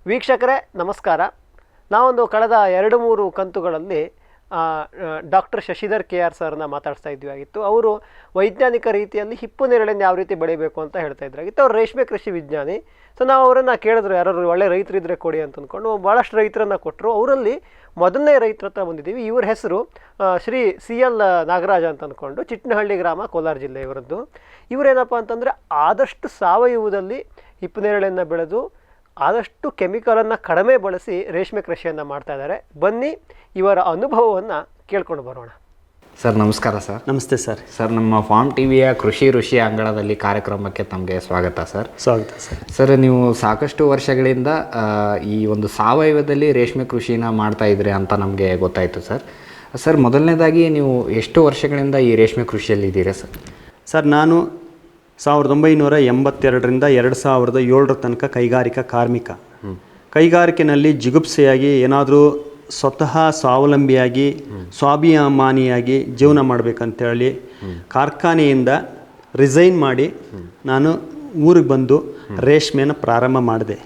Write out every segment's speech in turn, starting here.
ವೀಕ್ಷಕರೇ ನಮಸ್ಕಾರ. ನಾವೊಂದು ಕಳೆದ 2-3 ಕಂತುಗಳಲ್ಲಿ ಡಾಕ್ಟರ್ ಶಶಿಧರ್ KR ಸರ್ನ ಮಾತಾಡ್ತಾ ಇದ್ವಿ. ಅವರು ವೈಜ್ಞಾನಿಕ ರೀತಿಯಲ್ಲಿ ಹಿಪ್ಪು ನೇರಳೆಯನ್ನು ಯಾವ ರೀತಿ ಬೆಳಿಬೇಕು ಅಂತ ಹೇಳ್ತಾ ಇದ್ರಾಗಿತ್ತು. ಅವ್ರು ರೇಷ್ಮೆ ಕೃಷಿ ವಿಜ್ಞಾನಿ. ಸೊ ನಾವು ಅವರನ್ನು ಕೇಳಿದ್ರು, ಯಾರು ಒಳ್ಳೆ ರೈತರಿದ್ದರೆ ಕೊಡಿ ಅಂತ ಅಂದ್ಕೊಂಡು ಭಾಳಷ್ಟು ರೈತರನ್ನು ಕೊಟ್ಟರು. ಅವರಲ್ಲಿ ಮೊದಲನೇ ರೈತರ ಹತ್ರ ಬಂದಿದ್ದೀವಿ. ಇವ್ರ ಹೆಸರು ಶ್ರೀ CL ನಾಗರಾಜ ಅಂತ ಅಂದ್ಕೊಂಡು, ಚಿಟ್ನಹಳ್ಳಿ ಗ್ರಾಮ, ಕೋಲಾರ ಜಿಲ್ಲೆ ಇವರದ್ದು. ಇವರೇನಪ್ಪ ಅಂತಂದರೆ ಆದಷ್ಟು ಸಾವಯವದಲ್ಲಿ ಹಿಪ್ಪು ನೇರಳೆಯನ್ನು ಬೆಳೆದು ಆದಷ್ಟು ಕೆಮಿಕಲನ್ನು ಕಡಿಮೆ ಬಳಸಿ ರೇಷ್ಮೆ ಕೃಷಿಯನ್ನು ಮಾಡ್ತಾ ಇದ್ದಾರೆ. ಬನ್ನಿ ಇವರ ಅನುಭವವನ್ನು ಕೇಳ್ಕೊಂಡು ಬರೋಣ. ಸರ್ ನಮಸ್ಕಾರ. ಸರ್ ನಮಸ್ತೆ ಸರ್. ಸರ್ ನಮ್ಮ ಫಾರ್ಮ್ ಟಿವಿಯ ಕೃಷಿ ಋಷಿ ಅಂಗಳದಲ್ಲಿ ಕಾರ್ಯಕ್ರಮಕ್ಕೆ ತಮಗೆ ಸ್ವಾಗತ ಸರ್. ಸ್ವಾಗತ ಸರ್. ಸರ್ ನೀವು ಸಾಕಷ್ಟು ವರ್ಷಗಳಿಂದ ಈ ಒಂದು ಸಾವಯವದಲ್ಲಿ ರೇಷ್ಮೆ ಕೃಷಿನ ಮಾಡ್ತಾ ಇದ್ರಿ ಅಂತ ನಮಗೆ ಗೊತ್ತಾಯಿತು ಸರ್. ಸರ್ ಮೊದಲನೇದಾಗಿ ನೀವು ಎಷ್ಟು ವರ್ಷಗಳಿಂದ ಈ ರೇಷ್ಮೆ ಕೃಷಿಯಲ್ಲಿ ಇದ್ದೀರಾ ಸರ್? ಸರ್ ನಾನು 1982ರಿಂದ 2007 ತನಕ ಕೈಗಾರಿಕಾ ಕಾರ್ಮಿಕ. ಕೈಗಾರಿಕೆಯಲ್ಲಿ ಜಿಗುಪ್ಸೆಯಾಗಿ ಏನಾದರೂ ಸ್ವತಃ ಸ್ವಾವಲಂಬಿಯಾಗಿ ಸ್ವಾಭಿಮಾನಿಯಾಗಿ ಜೀವನ ಮಾಡಬೇಕಂತೇಳಿ ಕಾರ್ಖಾನೆಯಿಂದ ರಿಸೈನ್ ಮಾಡಿ ನಾನು ಊರಿಗೆ ಬಂದು ರೇಷ್ಮೆನ ಪ್ರಾರಂಭ ಮಾಡಿದೆ.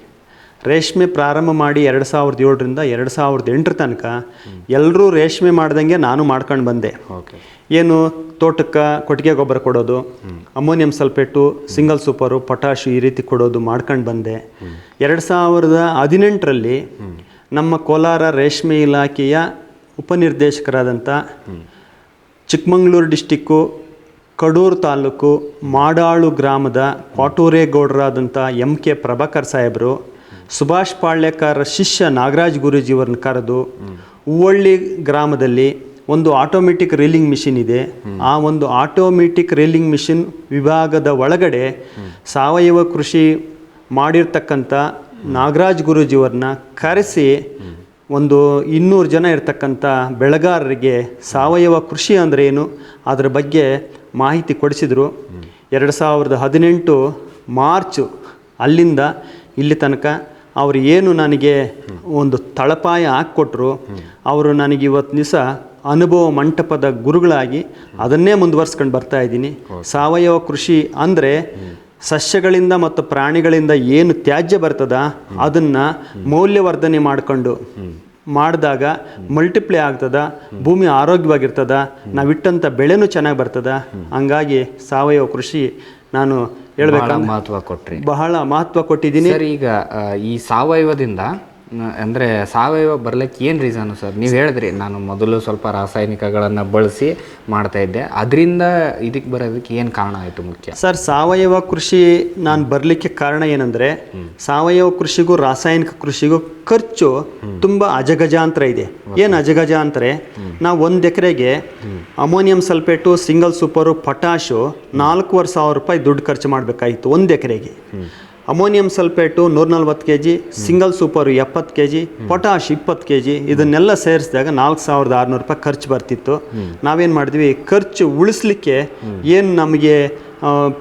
ರೇಷ್ಮೆ ಪ್ರಾರಂಭ ಮಾಡಿ 2007ರಿಂದ 2008 ತನಕ ಎಲ್ಲರೂ ರೇಷ್ಮೆ ಮಾಡ್ದಂಗೆ ನಾನು ಮಾಡ್ಕೊಂಡು ಬಂದೆ. ಏನು ತೋಟಕ್ಕೆ ಕೊಟ್ಟಿಗೆ ಗೊಬ್ಬರ ಕೊಡೋದು, ammonium sulphate, single super, potash ಈ ರೀತಿ ಕೊಡೋದು ಮಾಡ್ಕೊಂಡು ಬಂದೆ. 2018ರಲ್ಲಿ ನಮ್ಮ ಕೋಲಾರ ರೇಷ್ಮೆ ಇಲಾಖೆಯ ಉಪನಿರ್ದೇಶಕರಾದಂಥ ಚಿಕ್ಕಮಗಳೂರು ಡಿಸ್ಟಿಕ್ಕು ಕಡೂರು ತಾಲೂಕು ಮಾಡಾಳು ಗ್ರಾಮದ ಕ್ವಾಟೂರೇಗೌಡರಾದಂಥ MK ಪ್ರಭಾಕರ್ ಸಾಹೇಬರು ಸುಭಾಷ್ ಪಾಳ್ಯಕರ ಶಿಷ್ಯ ನಾಗರಾಜ್ ಗುರೂಜಿಯವರನ್ನ ಕರೆದು ಹೂವಳ್ಳಿ ಗ್ರಾಮದಲ್ಲಿ ಒಂದು ಆಟೋಮೆಟಿಕ್ ರೀಲಿಂಗ್ ಮಿಷಿನ್ ಇದೆ. ಆ ಒಂದು ಆಟೋಮೆಟಿಕ್ ರೀಲಿಂಗ್ ಮಿಷಿನ್ ವಿಭಾಗದ ಒಳಗಡೆ ಸಾವಯವ ಕೃಷಿ ಮಾಡಿರ್ತಕ್ಕಂಥ ನಾಗರಾಜ್ ಗುರೂಜಿಯವ್ರನ್ನ ಕರೆಸಿ ಒಂದು 200 ಜನ ಇರ್ತಕ್ಕಂಥ ಬೆಳೆಗಾರರಿಗೆ ಸಾವಯವ ಕೃಷಿ ಅಂದರೆ ಏನು ಅದರ ಬಗ್ಗೆ ಮಾಹಿತಿ ಕೊಡಿಸಿದರು. 2018 ಮಾರ್ಚ್ ಅಲ್ಲಿಂದ ಇಲ್ಲಿ ತನಕ ಅವರು ಏನು ನನಗೆ ಒಂದು ತಳಪಾಯ ಹಾಕ್ಕೊಟ್ರು. ಅವರು ನನಗೆ ಇವತ್ತು ದಿವಸ ಅನುಭವ ಮಂಟಪದ ಗುರುಗಳಾಗಿ ಅದನ್ನೇ ಮುಂದುವರ್ಸ್ಕೊಂಡು ಬರ್ತಾ ಇದ್ದೀನಿ. ಸಾವಯವ ಕೃಷಿ ಅಂದರೆ ಸಸ್ಯಗಳಿಂದ ಮತ್ತು ಪ್ರಾಣಿಗಳಿಂದ ಏನು ತ್ಯಾಜ್ಯ ಬರ್ತದ ಅದನ್ನು ಮೌಲ್ಯವರ್ಧನೆ ಮಾಡಿಕೊಂಡು ಮಾಡಿದಾಗ ಮಲ್ಟಿಪ್ಲೈ ಆಗ್ತದ, ಭೂಮಿ ಆರೋಗ್ಯವಾಗಿರ್ತದ, ನಾವಿಟ್ಟಂಥ ಬೆಳೆನೂ ಚೆನ್ನಾಗಿ ಬರ್ತದ. ಹಂಗಾಗಿ ಸಾವಯವ ಕೃಷಿ ನಾನು ಹೇಳ್ಬೇಕಂದ್ರೆ ಬಹಳ ಮಹತ್ವ ಕೊಟ್ಟಿದ್ದೀನಿ ಸರ್. ಈಗ ಈ ಸಾವಯವದಿಂದ ಅಂದರೆ ಸಾವಯವ ಬರ್ಲಿಕ್ಕೆ ಏನು ರೀಸನು ಸರ್? ನೀವು ಹೇಳಿದ್ರಿ ನಾನು ಮೊದಲು ಸ್ವಲ್ಪ ರಾಸಾಯನಿಕಗಳನ್ನು ಬಳಸಿ ಮಾಡ್ತಾ ಇದ್ದೆ, ಅದರಿಂದ ಇದಕ್ಕೆ ಬರೋದಕ್ಕೆ ಏನು ಕಾರಣ ಆಯಿತು ಮುಖ್ಯ? ಸರ್ ಸಾವಯವ ಕೃಷಿ ನಾನು ಬರಲಿಕ್ಕೆ ಕಾರಣ ಏನಂದರೆ ಸಾವಯವ ಕೃಷಿಗೂ ರಾಸಾಯನಿಕ ಕೃಷಿಗೂ ಖರ್ಚು ತುಂಬ ಅಜಗಜಾಂತರ ಇದೆ. ಏನು ಅಜಗಜಾಂತರ? ನಾವು 1 ಎಕರೆಗೆ ammonium sulphate, single super, potash 4,500 ರೂಪಾಯಿ ದುಡ್ಡು ಖರ್ಚು ಮಾಡಬೇಕಾಗಿತ್ತು 1 ಎಕರೆಗೆ. Ammonium sulphate 140 kg, single super 70 kg, potash 20 kg, ಇದನ್ನೆಲ್ಲ ಸೇರಿಸಿದಾಗ 4,600 ರೂಪಾಯಿ ಖರ್ಚು ಬರ್ತಿತ್ತು. ನಾವೇನು ಮಾಡಿದ್ವಿ, ಖರ್ಚು ಉಳಿಸ್ಲಿಕ್ಕೆ ಏನು ನಮಗೆ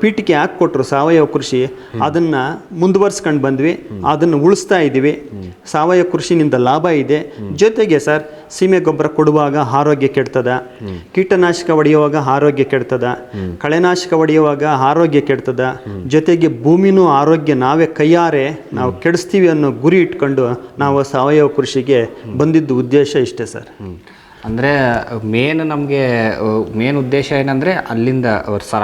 ಪೀಠಿಕೆ ಹಾಕ್ಕೊಟ್ರು ಸಾವಯವ ಕೃಷಿ, ಅದನ್ನು ಮುಂದುವರ್ಸ್ಕೊಂಡು ಬಂದ್ವಿ, ಅದನ್ನು ಉಳಿಸ್ತಾ ಇದ್ದೀವಿ. ಸಾವಯವ ಕೃಷಿನಿಂದ ಲಾಭ ಇದೆ. ಜೊತೆಗೆ ಸರ್ ಸೀಮೆ ಗೊಬ್ಬರ ಕೊಡುವಾಗ ಆರೋಗ್ಯ ಕೆಡ್ತದ, ಕೀಟನಾಶಕ ಹೊಡೆಯುವಾಗ ಆರೋಗ್ಯ ಕೆಡ್ತದ, ಕಳೆನಾಶಕ ಹೊಡೆಯುವಾಗ ಆರೋಗ್ಯ ಕೆಡ್ತದ, ಜೊತೆಗೆ ಭೂಮಿನೂ ಆರೋಗ್ಯ ನಾವೇ ಕೈಯಾರೆ ನಾವು ಕೆಡಿಸ್ತೀವಿ ಅನ್ನೋ ಗುರಿ ಇಟ್ಕೊಂಡು ನಾವು ಸಾವಯವ ಕೃಷಿಗೆ ಬಂದಿದ್ದು ಉದ್ದೇಶ ಇಷ್ಟೇ ಸರ್. ಅಂದರೆ ನಮಗೆ ಮೇನ್ ಉದ್ದೇಶ ಏನಂದರೆ ಅಲ್ಲಿಂದ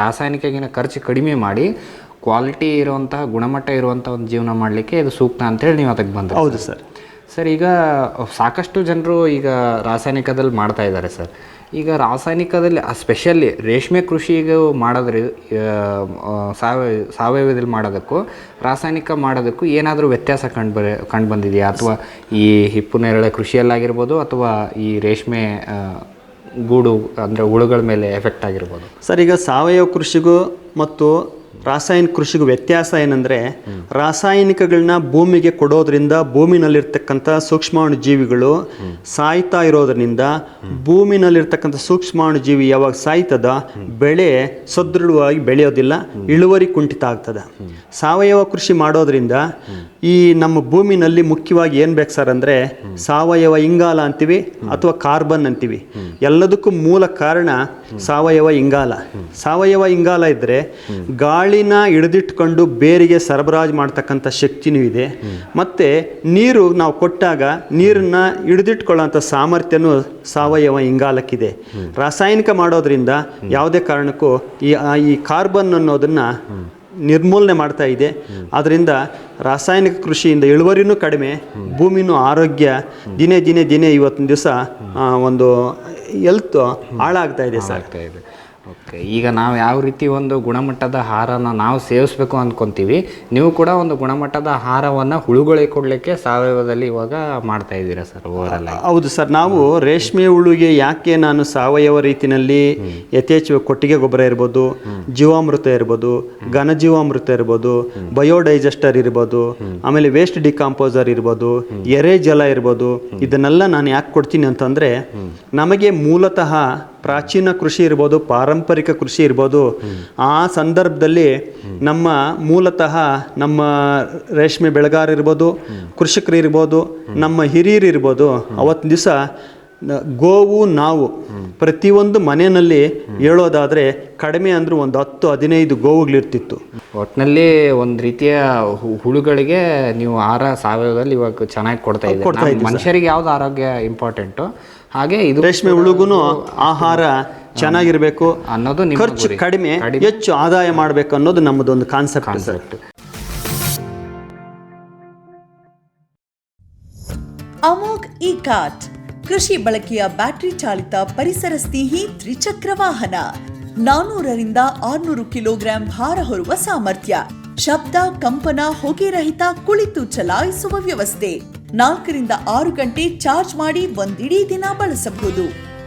ರಾಸಾಯನಿಕಗಿನ ಖರ್ಚು ಕಡಿಮೆ ಮಾಡಿ ಕ್ವಾಲಿಟಿ ಇರುವಂತಹ ಗುಣಮಟ್ಟ ಇರುವಂಥ ಒಂದು ಜೀವನ ಮಾಡಲಿಕ್ಕೆ ಇದು ಸೂಕ್ತ ಅಂತೇಳಿ ನೀವು ಅದಕ್ಕೆ ಬಂದ. ಹೌದು ಸರ್. ಸರ್ ಈಗ ಸಾಕಷ್ಟು ಜನರು ಈಗ ರಾಸಾಯನಿಕದಲ್ಲಿ ಮಾಡ್ತಾ ಇದ್ದಾರೆ ಸರ್. ಈಗ ರಾಸಾಯನಿಕದಲ್ಲಿ ಸ್ಪೆಷಲಿ ರೇಷ್ಮೆ ಕೃಷಿಗೆ ಮಾಡೋದ್ರೆ ಸಾವಯವದಲ್ಲಿ ಮಾಡೋದಕ್ಕೂ ರಾಸಾಯನಿಕ ಮಾಡೋದಕ್ಕೂ ಏನಾದರೂ ವ್ಯತ್ಯಾಸ ಕಂಡು ಬಂದಿದೆಯಾ? ಅಥವಾ ಈ ಹಿಪ್ಪು ನೇರಳೆ ಕೃಷಿಯಲ್ಲಾಗಿರ್ಬೋದು ಅಥವಾ ಈ ರೇಷ್ಮೆ ಗೂಡು ಅಂದರೆ ಹುಳುಗಳ ಮೇಲೆ ಎಫೆಕ್ಟ್ ಆಗಿರ್ಬೋದು? ಸರ್ ಈಗ ಸಾವಯವ ಕೃಷಿಗೂ ಮತ್ತು ರಾಸಾಯನಿಕ ಕೃಷಿಗೂ ವ್ಯತ್ಯಾಸ ಏನಂದರೆ, ರಾಸಾಯನಿಕಗಳನ್ನ ಭೂಮಿಗೆ ಕೊಡೋದ್ರಿಂದ ಭೂಮಿನಲ್ಲಿರ್ತಕ್ಕಂಥ ಸೂಕ್ಷ್ಮಾಣು ಜೀವಿಗಳು ಸಾಯ್ತಾ ಇರೋದ್ರಿಂದ ಭೂಮಿನಲ್ಲಿರ್ತಕ್ಕಂಥ ಸೂಕ್ಷ್ಮಾಣು ಜೀವಿ ಯಾವಾಗ ಸಾಯ್ತದ ಬೆಳೆ ಸದೃಢವಾಗಿ ಬೆಳೆಯೋದಿಲ್ಲ, ಇಳುವರಿ ಕುಂಠಿತ ಆಗ್ತದೆ. ಸಾವಯವ ಕೃಷಿ ಮಾಡೋದ್ರಿಂದ ಈ ನಮ್ಮ ಭೂಮಿನಲ್ಲಿ ಮುಖ್ಯವಾಗಿ ಏನು ಬೇಕು ಸರ್ ಅಂದರೆ ಸಾವಯವ ಇಂಗಾಲ ಅಂತೀವಿ ಅಥವಾ ಕಾರ್ಬನ್ ಅಂತೀವಿ. ಎಲ್ಲದಕ್ಕೂ ಮೂಲ ಕಾರಣ ಸಾವಯವ ಇಂಗಾಲ. ಸಾವಯವ ಇಂಗಾಲ ಇದ್ದರೆ ಗಾಳಿನ ಹಿಡಿದಿಟ್ಕೊಂಡು ಬೇರಿಗೆ ಸರಬರಾಜು ಮಾಡ್ತಕ್ಕಂಥ ಶಕ್ತಿನೂ ಇದೆ, ಮತ್ತು ನೀರು ನಾವು ಕೊಟ್ಟಾಗ ನೀರನ್ನು ಹಿಡಿದಿಟ್ಕೊಳ್ಳೋಂಥ ಸಾಮರ್ಥ್ಯನೂ ಸಾವಯವ ಇಂಗಾಲಕ್ಕಿದೆ. ರಾಸಾಯನಿಕ ಮಾಡೋದ್ರಿಂದ ಯಾವುದೇ ಕಾರಣಕ್ಕೂ ಈ ಕಾರ್ಬನ್ ಅನ್ನೋದನ್ನು ನಿರ್ಮೂಲನೆ ಮಾಡ್ತಾ ಇದೆ. ಆದ್ದರಿಂದ ರಾಸಾಯನಿಕ ಕೃಷಿಯಿಂದ ಇಳುವರಿನೂ ಕಡಿಮೆ, ಭೂಮಿನೂ ಆರೋಗ್ಯ ದಿನೇ ದಿನೇ ದಿನೇ ಇವತ್ತಿನ ದಿವಸ ಒಂದು ಹೆಲ್ತ್ ಹಾಳಾಗ್ತಾ ಇದೆ ಸರ್. ಓಕೆ, ಈಗ ನಾವು ಯಾವ ರೀತಿ ಒಂದು ಗುಣಮಟ್ಟದ ಆಹಾರನ ನಾವು ಸೇವಿಸಬೇಕು ಅಂದ್ಕೊತೀವಿ, ನೀವು ಕೂಡ ಒಂದು ಗುಣಮಟ್ಟದ ಆಹಾರವನ್ನು ಹುಳುಗಳಿಗೆ ಕೊಡಲಿಕ್ಕೆ ಸಾವಯವದಲ್ಲಿ ಇವಾಗ ಮಾಡ್ತಾ ಇದ್ದೀರಾ ಸರ್ ಓವರಾಲ್? ಹೌದು ಸರ್. ನಾವು ರೇಷ್ಮೆ ಹುಳುಗೆ ಯಾಕೆ ನಾನು ಸಾವಯವ ರೀತಿಯಲ್ಲಿ ಯಥೇಚ್ಛ ಕೊಟ್ಟಿಗೆ ಗೊಬ್ಬರ ಇರ್ಬೋದು, ಜೀವಾಮೃತ ಇರ್ಬೋದು, ಘನಜೀವಾಮೃತ ಇರ್ಬೋದು, ಬಯೋಡೈಜೆಸ್ಟರ್ ಇರ್ಬೋದು, ಆಮೇಲೆ ವೇಸ್ಟ್ ಡಿಕಾಂಪೋಸರ್ ಇರ್ಬೋದು, ಎರೆ ಜಲ ಇರ್ಬೋದು, ಇದನ್ನೆಲ್ಲ ನಾನು ಯಾಕೆ ಕೊಡ್ತೀನಿ ಅಂತಂದರೆ, ನಮಗೆ ಮೂಲತಃ ಪ್ರಾಚೀನ ಕೃಷಿ ಇರ್ಬೋದು, ಪಾರಂಪರಿಕ ಕೃಷಿ ಇರ್ಬೋದು, ಆ ಸಂದರ್ಭದಲ್ಲಿ ನಮ್ಮ ಮೂಲತಃ ನಮ್ಮ ರೇಷ್ಮೆ ಬೆಳೆಗಾರ ಇರ್ಬೋದು, ಕೃಷಿಕರು ಇರ್ಬೋದು, ನಮ್ಮ ಹಿರಿಯರು ಇರ್ಬೋದು, ಅವತ್ತಿನ ದಿವಸ ಗೋವು ನಾವು ಪ್ರತಿಯೊಂದು ಮನೆಯಲ್ಲಿ ಹೇಳೋದಾದರೆ ಕಡಿಮೆ ಅಂದರೂ ಒಂದು 10-15 ಗೋವುಗಳಿರ್ತಿತ್ತು. ಒಟ್ಟಿನಲ್ಲಿ ಒಂದು ರೀತಿಯ ಹುಳುಗಳಿಗೆ ನೀವು ಆಹಾರ ಸಾವಯವದಲ್ಲಿ ಇವಾಗ ಚೆನ್ನಾಗಿ ಕೊಡ್ತಾ ಇದ್ದೀವಿ. ಮನುಷ್ಯರಿಗೆ ಯಾವ್ದು ಆರೋಗ್ಯ ಇಂಪಾರ್ಟೆಂಟು, ಹಾಗೆ ಇದು ರೇಷ್ಮೆ ಹುಳುಗೂ ಆಹಾರ ಚೆನ್ನಾಗಿರಬೇಕು ಅನ್ನೋದು, ಖರ್ಚು ಕಡಿಮೆ, ಹೆಚ್ಚು ಆದಾಯ ಮಾಡಬೇಕು ಅನ್ನೋದು ನಮ್ಮದೊಂದು ಕಾನ್ಸೆಪ್ಟ್. ಅಮೋಘ್ ಇ-ಕಾರ್ಟ್ ಕೃಷಿ ಬಳಕೆಯ ಬ್ಯಾಟರಿ ಚಾಲಿತ ಪರಿಸರ ಸ್ನೇಹಿ ತ್ರಿಚಕ್ರ ವಾಹನ. 400ರಿಂದ 600 ಕಿಲೋಗ್ರಾಂ ಭಾರ ಹೊರುವ ಸಾಮರ್ಥ್ಯ, ಶಬ್ದ ಕಂಪನ ಹೊಗೆ ರಹಿತ ಕುಳಿತು ಚಲಾಯಿಸುವ ವ್ಯವಸ್ಥೆ, 4ರಿಂದ 6 ಗಂಟೆ ಚಾರ್ಜ್ ಮಾಡಿ ಒಂದಿಡೀ ದಿನ ಬಳಸಬಹುದು.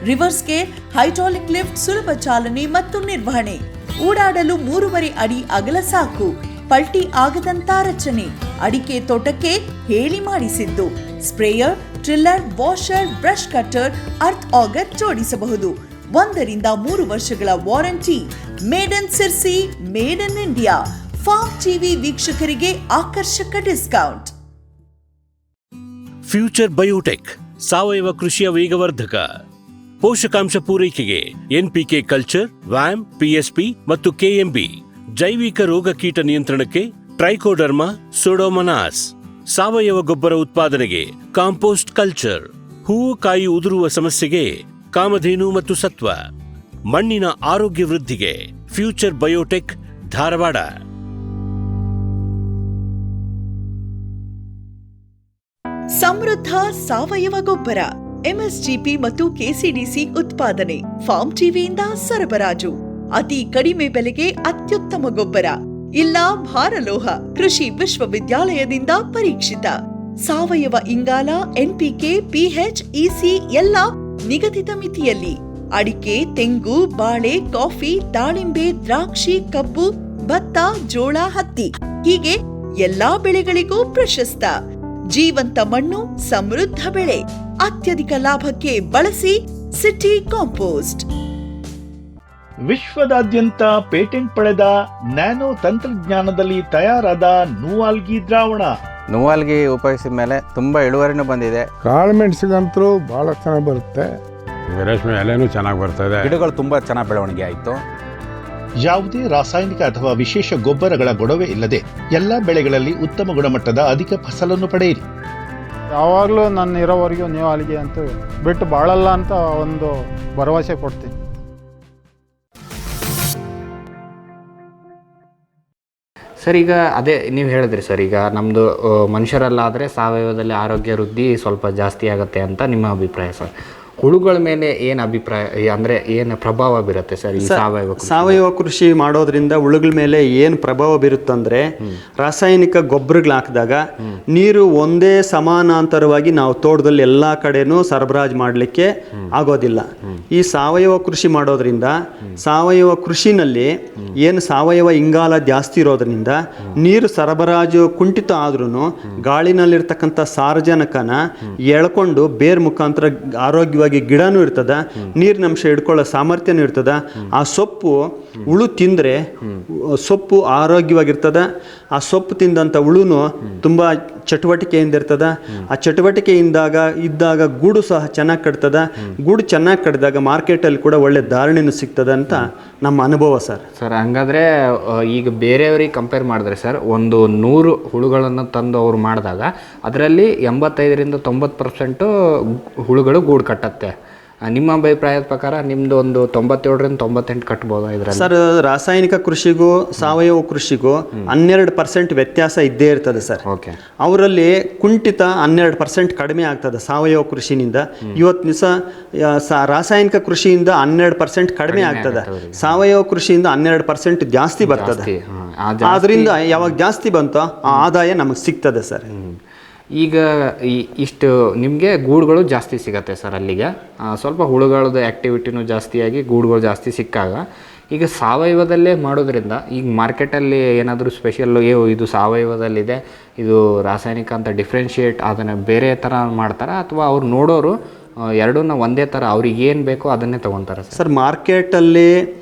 ರಿವರ್ಸ್ ಗೇರ್, ಹೈಡ್ರಾಲಿಕ್ ಲಿಫ್ಟ್, ಸುಲಭ ಚಾಲನೆ ಮತ್ತು ನಿರ್ವಹಣೆ. ಓಡಾಡಲು 3.5 ಅಡಿ ಅಗಲ ಸಾಕು. ಪಲ್ಟಿ ಆಗದಂತ ರಚನೆ, ಅಡಿಕೆ ತೋಟಕ್ಕೆ ಹೇಳಿ ಮಾಡಿಸಿದ್ದು. Sprayer, tiller, washer, brush cutter, earth auger ಜೋಡಿಸಬಹುದು. 1ರಿಂದ 3 ವರ್ಷಗಳ warranty. Made in Sirsi, made in India. Farm TV ವೀಕ್ಷಕರಿಗೆ ಆಕರ್ಷಕ ಡಿಸ್ಕೌಂಟ್. ಫ್ಯೂಚರ್ ಬಯೋಟೆಕ್ ಸಾವಯವ ಕೃಷಿಯ ವೇಗವರ್ಧಕ. ಪೋಷಕಾಂಶ ಪೂರೈಕೆಗೆ ಎನ್ಪಿಕೆ ಕಲ್ಚರ್, ವ್ಯಾಮ್, ಪಿಎಸ್ಪಿ ಮತ್ತು ಕೆಎಂಬಿ. ಜೈವಿಕ ರೋಗ ಕೀಟ ನಿಯಂತ್ರಣಕ್ಕೆ ಟ್ರೈಕೋಡರ್ಮಾ, ಸೂಡೋಮೊನಾಸ್. ಸಾವಯವ ಗೊಬ್ಬರ ಉತ್ಪಾದನೆಗೆ ಕಾಂಪೋಸ್ಟ್ ಕಲ್ಚರ್. ಹೂವು ಕಾಯಿ ಉದುರುವ ಸಮಸ್ಯೆಗೆ ಕಾಮಧೇನು ಮತ್ತು ಸತ್ವ. ಮಣ್ಣಿನ ಆರೋಗ್ಯ ವೃದ್ಧಿಗೆ ಫ್ಯೂಚರ್ ಬಯೋಟೆಕ್, ಧಾರವಾಡ. ಸಮೃದ್ಧ ಸಾವಯವ ಗೊಬ್ಬರ, ಎಂಎಸ್ಜಿಪಿ ಮತ್ತು ಕೆಸಿಡಿಸಿ ಉತ್ಪಾದನೆ, ಫಾರ್ಮ್ ಟಿವಿಯಿಂದ ಸರಬರಾಜು. ಅತಿ ಕಡಿಮೆ ಬೆಲೆಗೆ ಅತ್ಯುತ್ತಮ ಗೊಬ್ಬರ. ಇಲ್ಲ ಭಾರಲೋಹ, ಕೃಷಿ ವಿಶ್ವವಿದ್ಯಾಲಯದಿಂದ ಪರೀಕ್ಷಿತ. ಸಾವಯವ ಇಂಗಾಲ, ಎನ್ಪಿಕೆ, ಪಿಎಚ್, ಇಸಿ ಎಲ್ಲ ನಿಗದಿತ ಮಿತಿಯಲ್ಲಿ. ಅಡಿಕೆ, ತೆಂಗು, ಬಾಳೆ, ಕಾಫಿ, ದಾಳಿಂಬೆ, ದ್ರಾಕ್ಷಿ, ಕಬ್ಬು, ಭತ್ತ, ಜೋಳ, ಹತ್ತಿ ಹೀಗೆ ಎಲ್ಲಾ ಬೆಳೆಗಳಿಗೂ ಪ್ರಶಸ್ತ. ಜೀವಂತ ಮಣ್ಣು, ಸಮೃದ್ಧ ಬೆಳೆ. ಅತ್ಯಧಿಕ ಲಾಭಕ್ಕೆ ಬಳಸಿ ಸಿಟಿ ಕಾಂಪೋಸ್ಟ್. ವಿಶ್ವದಾದ್ಯಂತ ಪೇಟೆಂಟ್ ಪಡೆದ ನ್ಯಾನೋ ತಂತ್ರಜ್ಞಾನದಲ್ಲಿ ತಯಾರಾದ ನೂವಾಲ್ಗಿ ದ್ರಾವಣ. ನೂವಾಲ್ಗಿ ಉಪಯೋಗಿಸಿದ ಮೇಲೆ ತುಂಬಾ ಇಳುವರಿನೂ ಬಂದಿದೆ. ಕಾಳು ಮೆಣಸಿಗಂತೂ ಬಹಳ ಚೆನ್ನಾಗಿ ಬರುತ್ತೆ, ರೇಷ್ಮೆ ಎಲೆನೂ ಚೆನ್ನಾಗಿ ಬರ್ತದೆ, ಗಿಡಗಳು ತುಂಬಾ ಚೆನ್ನಾಗಿ ಬೆಳವಣಿಗೆ ಆಯಿತು. ಯಾವುದೇ ರಾಸಾಯನಿಕ ಅಥವಾ ವಿಶೇಷ ಗೊಬ್ಬರಗಳ ಗೊಡವೆ ಇಲ್ಲದೆ ಎಲ್ಲ ಬೆಳೆಗಳಲ್ಲಿ ಉತ್ತಮ ಗುಣಮಟ್ಟದ ಅಧಿಕ ಫಸಲನ್ನು ಪಡೆಯಿರಿ. ಯಾವಾಗಲೂ ನನ್ನ ಇರೋವರೆಗೂ ನೀವು ಅಲ್ಲಿಗೆ ಅಂತ ಬಿಟ್ಟು ಬಾಳಲ್ಲ ಅಂತ ಒಂದು ಭರವಸೆ ಕೊಡ್ತೀನಿ. ಸರ್, ಈಗ ಅದೇ ನೀವು ಹೇಳಿದ್ರಿ ಸರ್, ಈಗ ನಮ್ಮದು ಮನುಷ್ಯರಲ್ಲಾದರೆ ಸಾವಯವದಲ್ಲಿ ಆರೋಗ್ಯ ವೃದ್ಧಿ ಸ್ವಲ್ಪ ಜಾಸ್ತಿ ಆಗುತ್ತೆ ಅಂತ ನಿಮ್ಮ ಅಭಿಪ್ರಾಯ ಸರ್. ಹುಳುಗಳ ಮೇಲೆ ಏನು ಅಭಿಪ್ರಾಯ, ಅಂದರೆ ಏನು ಪ್ರಭಾವ ಬೀರುತ್ತೆ ಸರ್ ಈ ಸಾವಯವ ಕೃಷಿ ಮಾಡೋದ್ರಿಂದ ಹುಳುಗಳ ಮೇಲೆ ಏನು ಪ್ರಭಾವ ಬೀರುತ್ತಂದರೆ, ರಾಸಾಯನಿಕ ಗೊಬ್ಬರಗಳು ಹಾಕಿದಾಗ ನೀರು ಒಂದೇ ಸಮಾನಾಂತರವಾಗಿ ನಾವು ತೋಟದಲ್ಲಿ ಎಲ್ಲ ಕಡೆನೂ ಸರಬರಾಜು ಮಾಡಲಿಕ್ಕೆ ಆಗೋದಿಲ್ಲ. ಈ ಸಾವಯವ ಕೃಷಿ ಮಾಡೋದ್ರಿಂದ ಸಾವಯವ ಕೃಷಿನಲ್ಲಿ ಏನು ಸಾವಯವ ಇಂಗಾಲ ಜಾಸ್ತಿ ಇರೋದ್ರಿಂದ ನೀರು ಸರಬರಾಜು ಕುಂಠಿತ ಆದ್ರೂ ಗಾಳಿನಲ್ಲಿರ್ತಕ್ಕಂಥ ಸಾರಜನಕನ ಎಳ್ಕೊಂಡು ಬೇರ್ ಮುಖಾಂತರ ಆರೋಗ್ಯವಾಗಿ ಆರೋಗ್ಯವಾಗಿ ಗಿಡನೂ ಇರ್ತದ, ನೀರಿನಂಶ ಹಿಡ್ಕೊಳ್ಳೋ ಸಾಮರ್ಥ್ಯನೂ ಇರ್ತದ. ಆ ಸೊಪ್ಪು ಹುಳು ತಿಂದರೆ ಸೊಪ್ಪು ಆರೋಗ್ಯವಾಗಿರ್ತದ. ಆ ಸೊಪ್ಪು ತಿಂದಂಥ ಹುಳುನು ತುಂಬ ಚಟುವಟಿಕೆಯಿಂದ ಇರ್ತದ. ಆ ಇದ್ದಾಗ ಗೂಡು ಸಹ ಚೆನ್ನಾಗಿ ಕಟ್ತದ. ಗೂಡು ಚೆನ್ನಾಗಿ ಕಟ್ಟಿದಾಗ ಮಾರ್ಕೆಟಲ್ಲಿ ಕೂಡ ಒಳ್ಳೆ ಧಾರಣೆನೂ ಸಿಗ್ತದೆ ಅಂತ ನಮ್ಮ ಅನುಭವ ಸರ್. ಸರ್ ಹಂಗಾದ್ರೆ ಈಗ ಬೇರೆಯವ್ರಿಗೆ ಕಂಪೇರ್ ಮಾಡಿದ್ರೆ ಸರ್, ಒಂದು 100 ಹುಳುಗಳನ್ನು ತಂದು ಅವ್ರು ಮಾಡಿದಾಗ ಅದರಲ್ಲಿ 85-90% ಹುಳುಗಳು ಗೂಡು ಕಟ್ಟತ್ತೆ. ನಿಮ್ಮ ಅಭಿಪ್ರಾಯದ ಪ್ರಕಾರ ನಿಮ್ಮದು ಒಂದು 97-98 ಕಟ್ಬೋದಾ ಇದರಲ್ಲಿ? ಸರ್, ರಾಸಾಯನಿಕ ಕೃಷಿಗೂ ಸಾವಯವ ಕೃಷಿಗೂ 12% ವ್ಯತ್ಯಾಸ ಇದ್ದೇ ಇರ್ತದೆ ಸರ್. ಓಕೆ. ಅವರಲ್ಲಿ ಕುಂಠಿತ 12% ಕಡಿಮೆ ಆಗ್ತದೆ ಸಾವಯವ ಕೃಷಿನಿಂದ. ಇವತ್ತು ದಿವಸ ರಾಸಾಯನಿಕ ಕೃಷಿಯಿಂದ 12% ಕಡಿಮೆ ಆಗ್ತದೆ, ಸಾವಯವ ಕೃಷಿಯಿಂದ 12% ಜಾಸ್ತಿ ಬರ್ತದೆ. ಆದ್ರಿಂದ ಯಾವಾಗ ಜಾಸ್ತಿ ಬಂತೋ ಆ ಆದಾಯ ನಮಗೆ ಸಿಗ್ತದೆ ಸರ್. ಈಗ ಇಷ್ಟು ನಿಮಗೆ ಗೂಡುಗಳು ಜಾಸ್ತಿ ಸಿಗತ್ತೆ ಸರ್ ಅಲ್ಲಿಗೆ. ಸ್ವಲ್ಪ ಹುಳುಗಳದ್ದು ಆ್ಯಕ್ಟಿವಿಟಿನೂ ಜಾಸ್ತಿಯಾಗಿ ಗೂಡುಗಳು ಜಾಸ್ತಿ ಸಿಕ್ಕಾಗ ಈಗ ಸಾವಯವದಲ್ಲೇ ಮಾಡೋದ್ರಿಂದ ಈಗ ಮಾರ್ಕೆಟಲ್ಲಿ ಏನಾದರೂ ಸ್ಪೆಷಲ್ಲು ಇದು ಸಾವಯವದಲ್ಲಿದೆ, ಇದು ರಾಸಾಯನಿಕ ಅಂತ ಡಿಫ್ರೆನ್ಷಿಯೇಟ್ ಅದನ್ನು ಬೇರೆ ಥರ ಮಾಡ್ತಾರಾ, ಅಥವಾ ಅವ್ರು ನೋಡೋರು ಎರಡನ್ನ ಒಂದೇ ಥರ ಅವ್ರಿಗೆ ಏನು ಬೇಕೋ ಅದನ್ನೇ ತೊಗೊತಾರೆ ಸರ್? ಮಾರ್ಕೆಟಲ್ಲಿ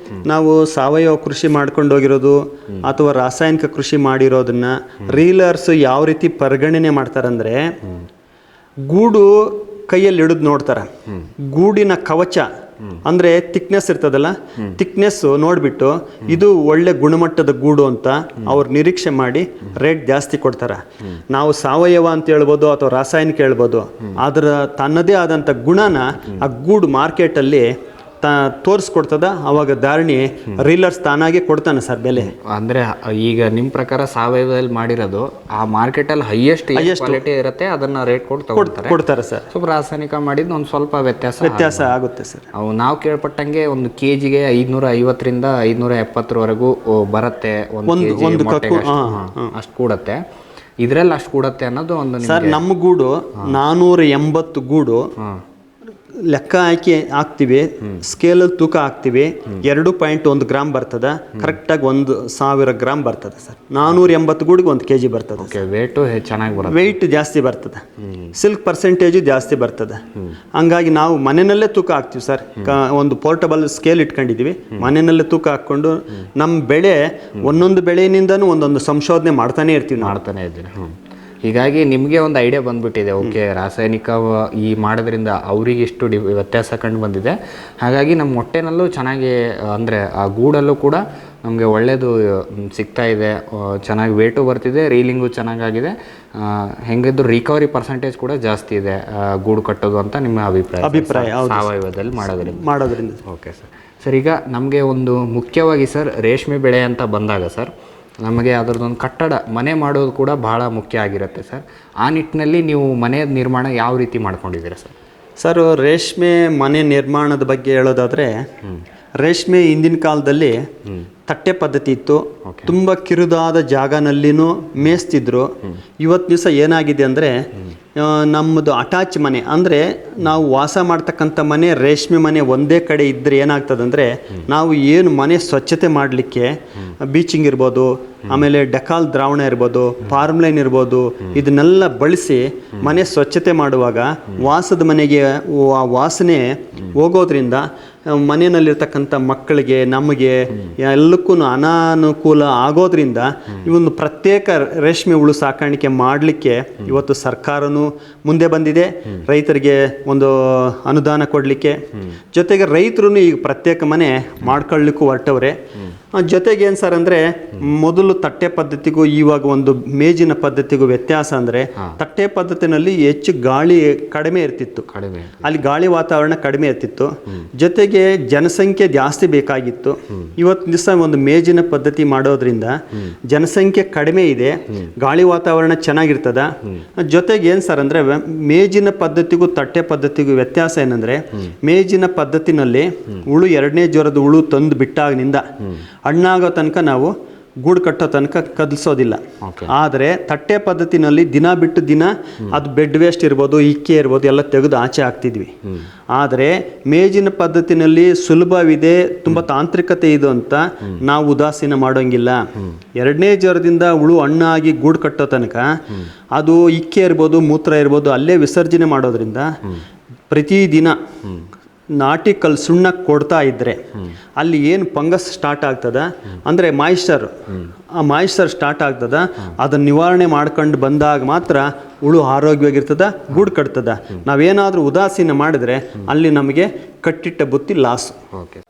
ನಾವು ಸಾವಯವ ಕೃಷಿ ಮಾಡ್ಕೊಂಡು ಹೋಗಿರೋದು ಅಥವಾ ರಾಸಾಯನಿಕ ಕೃಷಿ ಮಾಡಿರೋದನ್ನ ರೀಲರ್ಸ್ ಯಾವ ರೀತಿ ಪರಿಗಣನೆ ಮಾಡ್ತಾರಂದ್ರೆ, ಗೂಡು ಕೈಯಲ್ಲಿ ಹಿಡಿದು ನೋಡ್ತಾರೆ. ಗೂಡಿನ ಕವಚ ಅಂದರೆ ಥಿಕ್ನೆಸ್ ಇರ್ತದಲ್ಲ, ಥಿಕ್ನೆಸ್ಸು ನೋಡಿಬಿಟ್ಟು ಇದು ಒಳ್ಳೆ ಗುಣಮಟ್ಟದ ಗೂಡು ಅಂತ ಅವ್ರು ನಿರೀಕ್ಷೆ ಮಾಡಿ ರೇಟ್ ಜಾಸ್ತಿ ಕೊಡ್ತಾರೆ. ನಾವು ಸಾವಯವ ಅಂತ ಹೇಳ್ಬೋದು ಅಥವಾ ರಾಸಾಯನಿಕ ಹೇಳ್ಬೋದು, ಅದರ ತನ್ನದೇ ಆದಂಥ ಗುಣನ ಆ ಗೂಡು ಮಾರ್ಕೆಟಲ್ಲಿ ತೋರಿಸ್ಕೊಡ್ತದ. ಅವಾಗ ಧಾರಣೆ ರೀಲರ್ಸ್ ತಾನಾಗೆ ಕೊಡ್ತಾನೆ ಸರ್ ಬೆಲೆ. ಅಂದರೆ ಈಗ ನಿಮ್ಮ ಪ್ರಕಾರ ಸಾವಯವದಲ್ಲಿ ಮಾಡಿರೋದು ಆ ಮಾರ್ಕೆಟಲ್ಲಿ ಹೈಯೆಸ್ಟ್ ಕ್ವಾಲಿಟಿ ಇರುತ್ತೆ, ಅದನ್ನು ರೇಟ್ ಕೊಡ್ತಾರೆ ಸರ್. ಸ್ವಲ್ಪ ರಾಸಾಯನಿಕ ಮಾಡಿದ್ದು ಒಂದು ಸ್ವಲ್ಪ ವ್ಯತ್ಯಾಸ ಆಗುತ್ತೆ ಸರ್. ನಾವು ಕೇಳ್ಪಟ್ಟಂಗೆ ಒಂದು ಕೆಜಿಗೆ 550-570ವರೆಗೂ ಬರುತ್ತೆ ಒಂದು ಅಷ್ಟು ಕೂಡತ್ತೆ. ಇದರಲ್ಲಿ ಅಷ್ಟು ಕೂಡತ್ತೆ ಅನ್ನೋದು ಒಂದು ಸರ್. ನಮ್ಮ ಗೂಡು 480 ಗೂಡು ಲೆಕ್ಕ ಹಾಕ್ತೀವಿ, ಸ್ಕೇಲಲ್ಲಿ ತೂಕ ಹಾಕ್ತೀವಿ. 2.1 ಗ್ರಾಮ್ ಬರ್ತದೆ, ಕರೆಕ್ಟಾಗಿ 1000 ಗ್ರಾಮ್ ಬರ್ತದೆ ಸರ್. 480 ಗೂಡಿಗೆ 1 kg ಬರ್ತದೆ. ವೇಟು ಚೆನ್ನಾಗಿ ಬರ್ತದೆ, ವೆಯ್ಟ್ ಜಾಸ್ತಿ ಬರ್ತದೆ, ಸಿಲ್ಕ್ ಪರ್ಸೆಂಟೇಜು ಜಾಸ್ತಿ ಬರ್ತದೆ. ಹಂಗಾಗಿ ನಾವು ಮನೆಯಲ್ಲೇ ತೂಕ ಹಾಕ್ತೀವಿ ಸರ್. ಒಂದು ಪೋರ್ಟಬಲ್ ಸ್ಕೇಲ್ ಇಟ್ಕೊಂಡಿದ್ದೀವಿ, ಮನೆಯಲ್ಲೇ ತೂಕ ಹಾಕ್ಕೊಂಡು ನಮ್ಮ ಬೆಳೆ ಒಂದೊಂದು ಬೆಳೆಯಿಂದನೂ ಒಂದೊಂದು ಸಂಶೋಧನೆ ಮಾಡ್ತಾನೆ ಇದ್ದೀವಿ. ಹೀಗಾಗಿ ನಿಮಗೆ ಒಂದು ಐಡಿಯಾ ಬಂದ್ಬಿಟ್ಟಿದೆ. ಓಕೆ, ರಾಸಾಯನಿಕ ಈ ಮಾಡೋದ್ರಿಂದ ಅವ್ರಿಗೆ ಇಷ್ಟು ವ್ಯತ್ಯಾಸ ಕಂಡು ಬಂದಿದೆ. ಹಾಗಾಗಿ ನಮ್ಮ ಹೊಟ್ಟೆನಲ್ಲೂ ಚೆನ್ನಾಗಿ ಅಂದರೆ ಆ ಗೂಡಲ್ಲೂ ಕೂಡ ನಮಗೆ ಒಳ್ಳೆಯದು ಸಿಗ್ತಾ ಇದೆ, ಚೆನ್ನಾಗಿ ವೇಟು ಬರ್ತಿದೆ, ರೀಲಿಂಗು ಚೆನ್ನಾಗಾಗಿದೆ, ಹೆಂಗಿದ್ರು ರಿಕವರಿ ಪರ್ಸೆಂಟೇಜ್ ಕೂಡ ಜಾಸ್ತಿ ಇದೆ ಗೂಡು ಕಟ್ಟೋದು ಅಂತ ನಿಮ್ಮ ಅಭಿಪ್ರಾಯ ಸಾವಯವದಲ್ಲಿ ಮಾಡೋದ್ರಿಂದ? Okay sir. ಸರ್, ಈಗ ನಮಗೆ ಒಂದು ಮುಖ್ಯವಾಗಿ ಸರ್ ರೇಷ್ಮೆ ಬೆಳೆ ಅಂತ ಬಂದಾಗ ಸರ್, ನಮಗೆ ಅದರದ್ದೊಂದು ಕಟ್ಟಡ ಮನೆ ಮಾಡೋದು ಕೂಡ ಭಾಳ ಮುಖ್ಯ ಆಗಿರುತ್ತೆ ಸರ್. ಆ ನಿಟ್ಟಿನಲ್ಲಿ ನೀವು ಮನೆ ನಿರ್ಮಾಣ ಯಾವ ರೀತಿ ಮಾಡ್ಕೊಂಡಿದ್ದೀರಾ ಸರ್? ಸರ್, ರೇಷ್ಮೆ ಮನೆ ನಿರ್ಮಾಣದ ಬಗ್ಗೆ ಹೇಳೋದಾದರೆ, ರೇಷ್ಮೆ ಹಿಂದಿನ ಕಾಲದಲ್ಲಿ ತಟ್ಟೆ ಪದ್ಧತಿ ಇತ್ತು. ತುಂಬ ಕಿರುದಾದ ಜಾಗನಲ್ಲಿನೂ ಮೇಯಿಸ್ತಿದ್ರು. ಇವತ್ತು ದಿವಸ ಏನಾಗಿದೆ ಅಂದರೆ, ನಮ್ಮದು ಅಟ್ಯಾಚ್ ಮನೆ ಅಂದರೆ ನಾವು ವಾಸ ಮಾಡ್ತಕ್ಕಂಥ ಮನೆ, ರೇಷ್ಮೆ ಮನೆ ಒಂದೇ ಕಡೆ ಇದ್ದರೆ ಏನಾಗ್ತದಂದರೆ, ನಾವು ಏನು ಮನೆ ಸ್ವಚ್ಛತೆ ಮಾಡಲಿಕ್ಕೆ ಬೀಚಿಂಗ್ ಇರ್ಬೋದು, ಆಮೇಲೆ ಡೆಕಾಲ್ ದ್ರಾವಣ ಇರ್ಬೋದು, ಫಾರ್ಮ್ಲೈನ್ ಇರ್ಬೋದು, ಇದನ್ನೆಲ್ಲ ಬಳಸಿ ಮನೆ ಸ್ವಚ್ಛತೆ ಮಾಡುವಾಗ ವಾಸದ ಮನೆಗೆ ಆ ವಾಸನೆ ಹೋಗೋದ್ರಿಂದ ಮನೆಯಲ್ಲಿರ್ತಕ್ಕಂಥ ಮಕ್ಕಳಿಗೆ ನಮಗೆ ಎಲ್ಲಕ್ಕೂ ಅನಾನುಕೂಲ ಆಗೋದ್ರಿಂದ ಇವೊಂದು ಪ್ರತ್ಯೇಕ ರೇಷ್ಮೆ ಹುಳು ಸಾಕಾಣಿಕೆ ಮಾಡಲಿಕ್ಕೆ ಇವತ್ತು ಸರ್ಕಾರನೂ ಮುಂದೆ ಬಂದಿದೆ, ರೈತರಿಗೆ ಒಂದು ಅನುದಾನ ಕೊಡಲಿಕ್ಕೆ. ಜೊತೆಗೆ ರೈತರು ಈಗ ಪ್ರತ್ಯೇಕ ಮನೆ ಮಾಡ್ಕೊಳ್ಳಿಕ್ಕೂ ಹೊರಟವ್ರೆ. ಜೊತೆಗೆ ಏನು ಸರ್ ಅಂದರೆ, ಮೊದಲು ತಟ್ಟೆ ಪದ್ಧತಿಗೂ ಇವಾಗ ಒಂದು ಮೇಜಿನ ಪದ್ಧತಿಗೂ ವ್ಯತ್ಯಾಸ ಅಂದರೆ, ತಟ್ಟೆ ಪದ್ಧತಿನಲ್ಲಿ ಹೆಚ್ಚು ಗಾಳಿ ಕಡಿಮೆ ಇರ್ತಿತ್ತು, ಅಲ್ಲಿ ಗಾಳಿ ವಾತಾವರಣ ಕಡಿಮೆ ಇರ್ತಿತ್ತು. ಜೊತೆಗೆ ಜನಸಂಖ್ಯೆ ಜಾಸ್ತಿ ಬೇಕಾಗಿತ್ತು. ಇವತ್ತು ದಿವಸ ಒಂದು ಮೇಜಿನ ಪದ್ಧತಿ ಮಾಡೋದ್ರಿಂದ ಜನಸಂಖ್ಯೆ ಕಡಿಮೆ ಇದೆ, ಗಾಳಿ ವಾತಾವರಣ ಚೆನ್ನಾಗಿರ್ತದ. ಜೊತೆಗೆ ಏನು ಸರ್ ಅಂದರೆ, ಮೇಜಿನ ಪದ್ಧತಿಗೂ ತಟ್ಟೆ ಪದ್ಧತಿಗೂ ವ್ಯತ್ಯಾಸ ಏನಂದರೆ, ಮೇಜಿನ ಪದ್ಧತಿನಲ್ಲಿ ಹುಳು 2ನೇ ಜ್ವರದ ಹುಳು ತಂದು ಬಿಟ್ಟಾಗಿನಿಂದ ಹಣ್ಣಾಗೋ ತನಕ ನಾವು ಗೂಡು ಕಟ್ಟೋ ತನಕ ಕದಲಿಸೋದಿಲ್ಲ. ಆದರೆ ತಟ್ಟೆ ಪದ್ಧತಿನಲ್ಲಿ ದಿನ ಬಿಟ್ಟು ದಿನ ಅದು ಬೆಡ್ ವೇಸ್ಟ್ ಇರ್ಬೋದು, ಇಕ್ಕೆ ಇರ್ಬೋದು, ಎಲ್ಲ ತೆಗೆದು ಆಚೆ ಹಾಕ್ತಿದ್ವಿ. ಆದರೆ ಮೇಜಿನ ಪದ್ಧತಿನಲ್ಲಿ ಸುಲಭವಿದೆ, ತುಂಬ ತಾಂತ್ರಿಕತೆ ಇದು ಅಂತ ನಾವು ಉದಾಸೀನ ಮಾಡೋಂಗಿಲ್ಲ. 2ನೇ ಜ್ವರದಿಂದ ಹುಳು ಹಣ್ಣಾಗಿ ಗೂಡು ಕಟ್ಟೋ ತನಕ ಅದು ಇಕ್ಕೆ ಇರ್ಬೋದು, ಮೂತ್ರ ಇರ್ಬೋದು, ಅಲ್ಲೇ ವಿಸರ್ಜನೆ ಮಾಡೋದ್ರಿಂದ ಪ್ರತಿದಿನ ನಾಟಿ ಕಲ್ಲು ಸುಣ್ಣ ಕೊಡ್ತಾ ಇದ್ದರೆ ಅಲ್ಲಿ ಏನು ಫಂಗಸ್ ಸ್ಟಾರ್ಟ್ ಆಗ್ತದ ಅಂದರೆ ಆ ಮಾಯಿಶ್ಚರ್ ಸ್ಟಾರ್ಟ್ ಆಗ್ತದ, ಅದನ್ನು ನಿವಾರಣೆ ಮಾಡ್ಕೊಂಡು ಬಂದಾಗ ಮಾತ್ರ ಹುಳು ಆರೋಗ್ಯವಾಗಿರ್ತದ, ಗೂಡು ಕಟ್ತದ. ನಾವೇನಾದರೂ ಉದಾಸೀನ ಮಾಡಿದ್ರೆ ಅಲ್ಲಿ ನಮಗೆ ಕಟ್ಟಿಟ್ಟ ಬುತ್ತಿ ಲಾಸ್. ಓಕೆ.